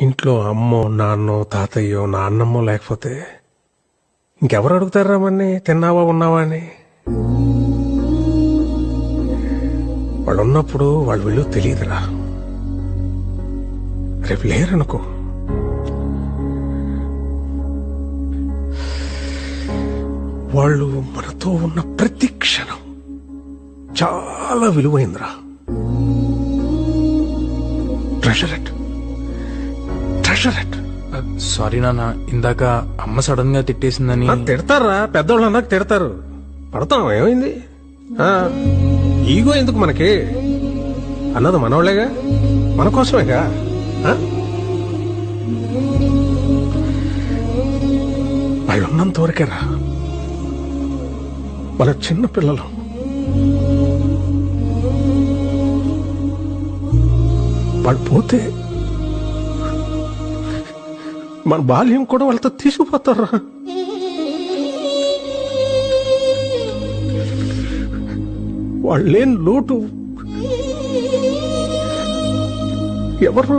ఇంట్లో అమ్మో నాన్నో తాతయ్యో నాన్నమ్మో లేకపోతే ఇంకెవరు అడుగుతారా మన్ని తిన్నావా ఉన్నావా అని. వాళ్ళు ఉన్నప్పుడు వాళ్ళు విలువ తెలియదురా. రేపు లేరనుకో వాళ్ళు మనతో ఉన్న ప్రతి క్షణం చాలా విలువైందిరా. Treasure it. సారీ నాన్న, ఇందాక అమ్మ సడన్ గా తిట్టేసిందని. తిడతారా, పెద్దోళ్ళు అన్నాక తిడతారు. పడతాం, ఏమైంది? ఈగో ఎందుకు మనకి? అన్నది మనోళ్లేగా, మన కోసమేగా. వాళ్ళు ఉన్నంత వరకేరా. వాళ్ళ చిన్న పిల్లలు. వాళ్ళు పోతే మన బాల్యం కూడా వాళ్ళతో తీసుకుపోతారా. వాళ్ళు లేని లోటు ఎవరు